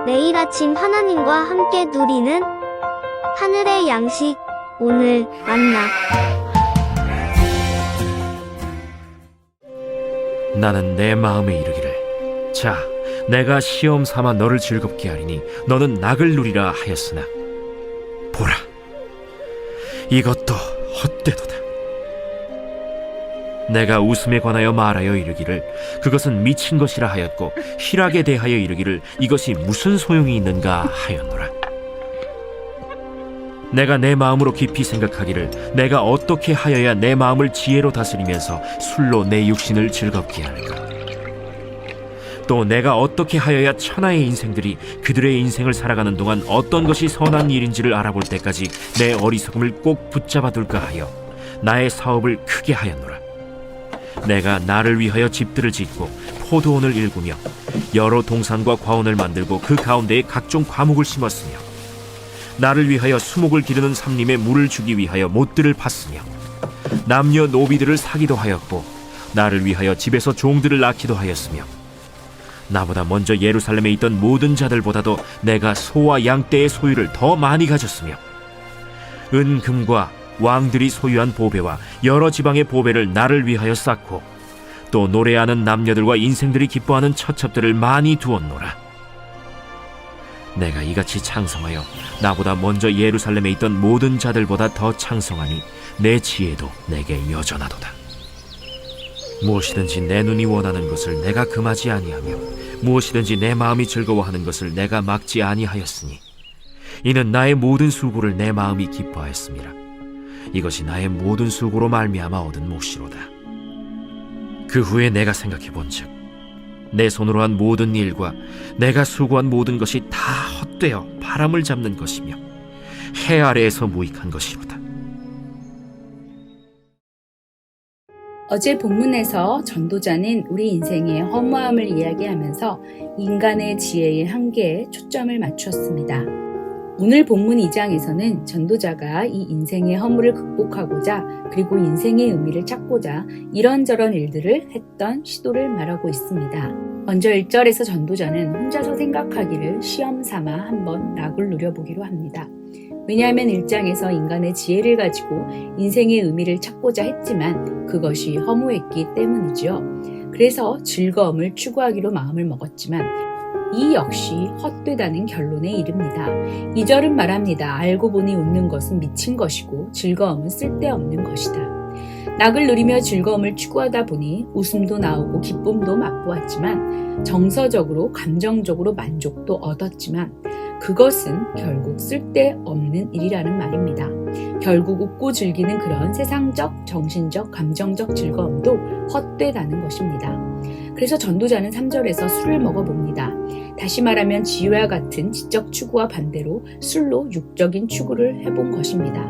매일 아침 하나님과 함께 누리는 하늘의 양식, 오늘 만나. 나는 내 마음에 이르기를, 자, 내가 시험 삼아 너를 즐겁게 하리니 너는 낙을 누리라 하였으나, 보라, 이것도 헛되도다. 내가 웃음에 관하여 말하여 이르기를 그것은 미친 것이라 하였고, 희락에 대하여 이르기를 이것이 무슨 소용이 있는가 하였노라. 내가 내 마음으로 깊이 생각하기를 내가 어떻게 하여야 내 마음을 지혜로 다스리면서 술로 내 육신을 즐겁게 할까. 또 내가 어떻게 하여야 천하의 인생들이 그들의 인생을 살아가는 동안 어떤 것이 선한 일인지를 알아볼 때까지 내 어리석음을 꼭 붙잡아 둘까 하여 나의 사업을 크게 하였노라. 내가 나를 위하여 집들을 짓고 포도원을 일구며 여러 동산과 과원을 만들고 그 가운데에 각종 과목을 심었으며, 나를 위하여 수목을 기르는 삼림에 물을 주기 위하여 못들을 팠으며, 남녀 노비들을 사기도 하였고 나를 위하여 집에서 종들을 낳기도 하였으며, 나보다 먼저 예루살렘에 있던 모든 자들보다도 내가 소와 양떼의 소유를 더 많이 가졌으며, 은금과 왕들이 소유한 보배와 여러 지방의 보배를 나를 위하여 쌓고, 또 노래하는 남녀들과 인생들이 기뻐하는 처첩들을 많이 두었노라. 내가 이같이 창성하여 나보다 먼저 예루살렘에 있던 모든 자들보다 더 창성하니 내 지혜도 내게 여전하도다. 무엇이든지 내 눈이 원하는 것을 내가 금하지 아니하며 무엇이든지 내 마음이 즐거워하는 것을 내가 막지 아니하였으니, 이는 나의 모든 수고를 내 마음이 기뻐하였음이라. 이것이 나의 모든 수고로 말미암아 얻은 몫이로다. 그 후에 내가 생각해 본즉, 내 손으로 한 모든 일과 내가 수고한 모든 것이 다 헛되어 바람을 잡는 것이며 해 아래에서 무익한 것이로다. 어제 본문에서 전도자는 우리 인생의 허무함을 이야기하면서 인간의 지혜의 한계에 초점을 맞추었습니다. 오늘 본문 2장에서는 전도자가 이 인생의 허물을 극복하고자, 그리고 인생의 의미를 찾고자 이런저런 일들을 했던 시도를 말하고 있습니다. 먼저 1절에서 전도자는 혼자서 생각하기를 시험 삼아 한번 낙을 누려보기로 합니다. 왜냐하면 1장에서 인간의 지혜를 가지고 인생의 의미를 찾고자 했지만 그것이 허무했기 때문이지요. 그래서 즐거움을 추구하기로 마음을 먹었지만 이 역시 헛되다는 결론에 이릅니다. 2절은 말합니다. 알고 보니 웃는 것은 미친 것이고 즐거움은 쓸데없는 것이다. 낙을 누리며 즐거움을 추구하다 보니 웃음도 나오고 기쁨도 맛보았지만, 정서적으로 감정적으로 만족도 얻었지만 그것은 결국 쓸데없는 일이라는 말입니다. 결국 웃고 즐기는 그런 세상적, 정신적, 감정적 즐거움도 헛되다는 것입니다. 그래서 전도자는 3절에서 술을 먹어봅니다. 다시 말하면 지혜와 같은 지적 추구와 반대로 술로 육적인 추구를 해본 것입니다.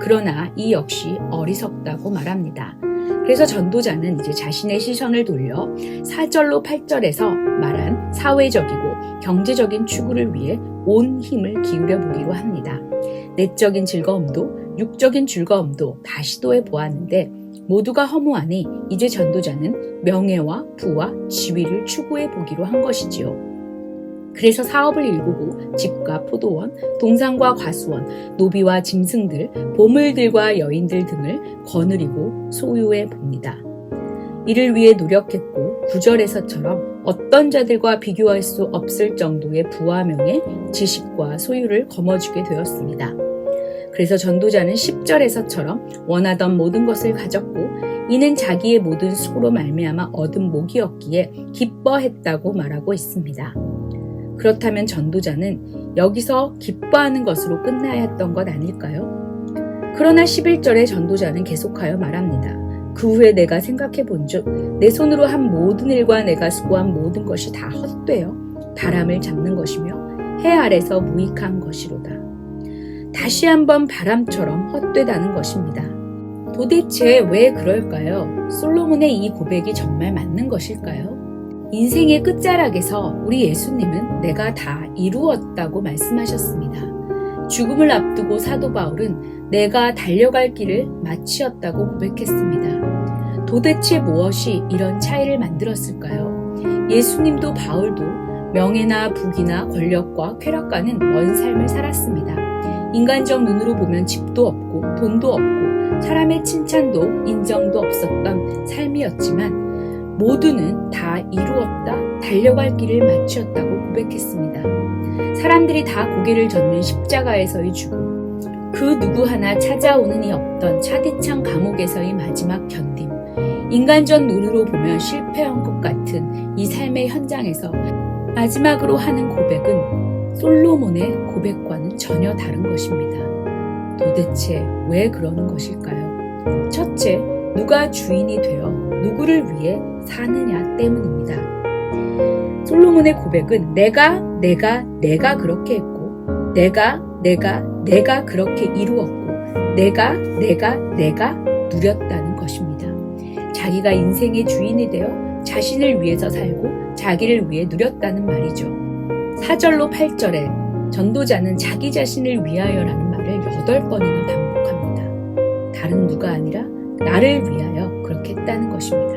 그러나 이 역시 어리석다고 말합니다. 그래서 전도자는 이제 자신의 시선을 돌려 4절로 8절에서 말한 사회적이고 경제적인 추구를 위해 온 힘을 기울여 보기로 합니다. 내적인 즐거움도 육적인 즐거움도 다 시도해 보았는데 모두가 허무하니 이제 전도자는 명예와 부와 지위를 추구해 보기로 한 것이지요. 그래서 사업을 일구고 집과 포도원, 동산과 과수원, 노비와 짐승들, 보물들과 여인들 등을 거느리고 소유해 봅니다. 이를 위해 노력했고 9절에서처럼 어떤 자들과 비교할 수 없을 정도의 부와 명예, 지식과 소유를 거머쥐게 되었습니다. 그래서 전도자는 10절에서처럼 원하던 모든 것을 가졌고 이는 자기의 모든 수고로 말미암아 얻은 복이었기에 기뻐했다고 말하고 있습니다. 그렇다면 전도자는 여기서 기뻐하는 것으로 끝나야 했던 것 아닐까요? 그러나 11절에 전도자는 계속하여 말합니다. 그 후에 내가 생각해 본즉 내 손으로 한 모든 일과 내가 수고한 모든 것이 다 헛되어 바람을 잡는 것이며 해 아래서 무익한 것이로다. 다시 한번 바람처럼 헛되다는 것입니다. 도대체 왜 그럴까요? 솔로몬의 이 고백이 정말 맞는 것일까요? 인생의 끝자락에서 우리 예수님은 내가 다 이루었다고 말씀하셨습니다. 죽음을 앞두고 사도 바울은 내가 달려갈 길을 마치었다고 고백했습니다. 도대체 무엇이 이런 차이를 만들었을까요? 예수님도 바울도 명예나 부귀나 권력과 쾌락과는 먼 삶을 살았습니다. 인간적 눈으로 보면 집도 없고 돈도 없고 사람의 칭찬도 인정도 없었던 삶이었지만 모두는 다 이루었다, 달려갈 길을 마치었다고 고백했습니다. 사람들이 다 고개를 젓는 십자가에서의 죽음, 그 누구 하나 찾아오는 이 없던 차디찬 감옥에서의 마지막 견딤, 인간적 눈으로 보면 실패한 것 같은 이 삶의 현장에서 마지막으로 하는 고백은 솔로몬의 고백과는 전혀 다른 것입니다. 도대체 왜 그러는 것일까요? 첫째, 누가 주인이 되어 누구를 위해 사느냐 때문입니다. 솔로몬의 고백은 내가 그렇게 했고, 내가 그렇게 이루었고, 내가 누렸다는 것입니다. 자기가 인생의 주인이 되어 자신을 위해서 살고 자기를 위해 누렸다는 말이죠. 4절로 8절에 전도자는 자기 자신을 위하여라는 말을 8번이나 반복합니다. 다른 누가 아니라 나를 위하여 그렇게 했다는 것입니다.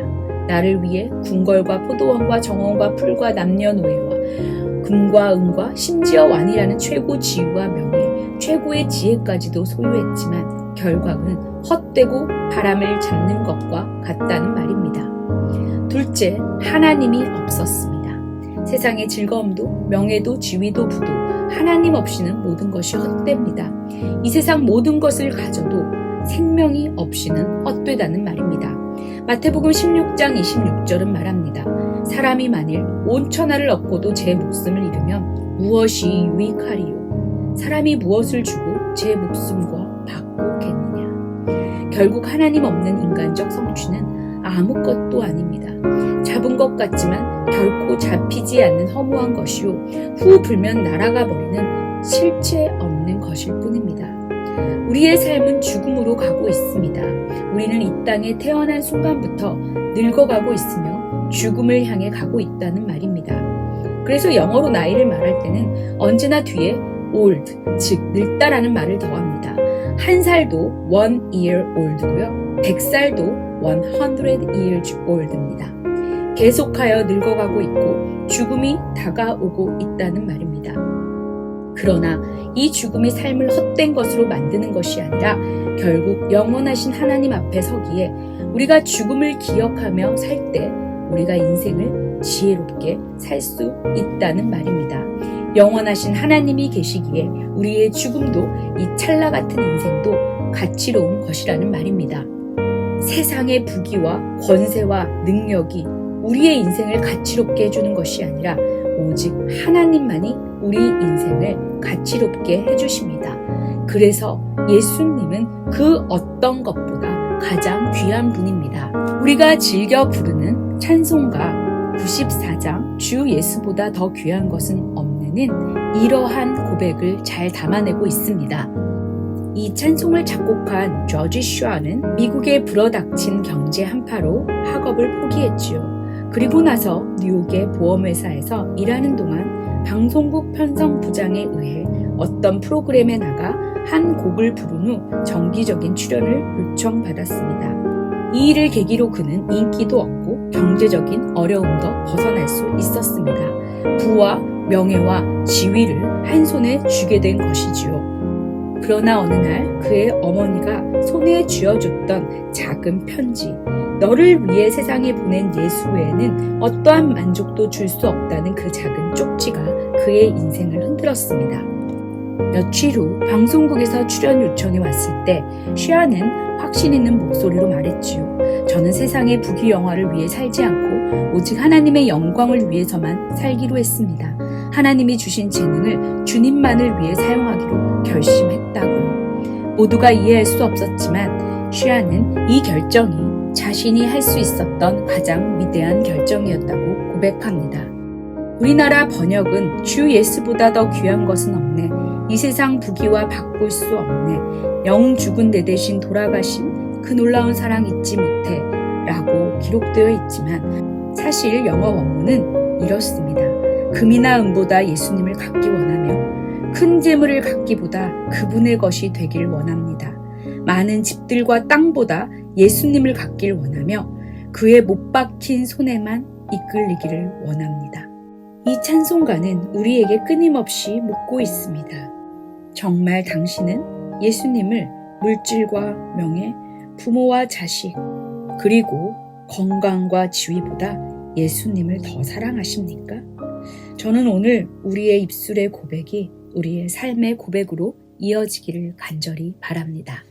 나를 위해 궁궐과 포도원과 정원과 풀과 남녀노예와 금과 은과 심지어 완이라는 최고 지위와 명예, 최고의 지혜까지도 소유했지만 결과는 헛되고 바람을 잡는 것과 같다는 말입니다. 둘째, 하나님이 없었습니다. 세상의 즐거움도 명예도 지위도 부도 하나님 없이는 모든 것이 헛됩니다. 이 세상 모든 것을 가져도 생명이 없이는 헛되다는 말입니다. 마태복음 16장 26절은 말합니다. 사람이 만일 온 천하를 얻고도 제 목숨을 잃으면 무엇이 유익하리요? 사람이 무엇을 주고 제 목숨과 바꾸겠느냐? 결국 하나님 없는 인간적 성취는 아무것도 아닙니다. 잡은 것 같지만 결코 잡히지 않는 허무한 것이요, 후 불면 날아가 버리는 실체 없는 것일 뿐입니다. 우리의 삶은 죽음으로 가고 있습니다. 우리는 이 땅에 태어난 순간부터 늙어가고 있으며 죽음을 향해 가고 있다는 말입니다. 그래서 영어로 나이를 말할 때는 언제나 뒤에 old, 즉 늙다라는 말을 더합니다. 한 살도 1 year old고요. 100살도 100 years old입니다. 계속하여 늙어가고 있고 죽음이 다가오고 있다는 말입니다. 그러나 이 죽음이 삶을 헛된 것으로 만드는 것이 아니라 결국 영원하신 하나님 앞에 서기에 우리가 죽음을 기억하며 살 때 우리가 인생을 지혜롭게 살 수 있다는 말입니다. 영원하신 하나님이 계시기에 우리의 죽음도 이 찰나 같은 인생도 가치로운 것이라는 말입니다. 세상의 부귀와 권세와 능력이 우리의 인생을 가치롭게 해주는 것이 아니라 오직 하나님만이 우리 인생을 가치롭게 해주십니다. 그래서 예수님은 그 어떤 것보다 가장 귀한 분입니다. 우리가 즐겨 부르는 찬송가 94장 주 예수보다 더 귀한 것은 없네는 이러한 고백을 잘 담아내고 있습니다. 이 찬송을 작곡한 조지 슈아는 미국에 불어닥친 경제 한파로 학업을 포기했지요. 그리고 나서 뉴욕의 보험회사에서 일하는 동안 방송국 편성부장에 의해 어떤 프로그램에 나가 한 곡을 부른 후 정기적인 출연을 요청받았습니다. 이 일을 계기로 그는 인기도 얻고 경제적인 어려움도 벗어날 수 있었습니다. 부와 명예와 지위를 한 손에 쥐게 된 것이지요. 그러나 어느 날 그의 어머니가 손에 쥐어줬던 작은 편지, 너를 위해 세상에 보낸 예수 외에는 어떠한 만족도 줄 수 없다는 그 작은 쪽지가 그의 인생을 흔들었습니다. 며칠 후 방송국에서 출연 요청이 왔을 때 슈아는 확신 있는 목소리로 말했지요. 저는 세상의 부귀 영화를 위해 살지 않고 오직 하나님의 영광을 위해서만 살기로 했습니다. 하나님이 주신 재능을 주님만을 위해 사용하기로 결심했다고요. 모두가 이해할 수 없었지만 슈아는 이 결정이 자신이 할 수 있었던 가장 위대한 결정이었다고 고백합니다. 우리나라 번역은 주 예수보다 더 귀한 것은 없네. 이 세상 부귀와 바꿀 수 없네. 영 죽은 내 대신 돌아가신 그 놀라운 사랑 잊지 못해 라고 기록되어 있지만 사실 영어 원문은 이렇습니다. 금이나 은보다 예수님을 갖기 원하며 큰 재물을 갖기보다 그분의 것이 되길 원합니다. 많은 집들과 땅보다 예수님을 갖길 원하며 그의 못 박힌 손에만 이끌리기를 원합니다. 이 이 찬송가는 우리에게 끊임없이 묻고 있습니다. 정말 당신은 예수님을 물질과 명예, 부모와 자식, 그리고 건강과 지위보다 예수님을 더 사랑하십니까? 저는 오늘 우리의 입술의 고백이 우리의 삶의 고백으로 이어지기를 간절히 바랍니다.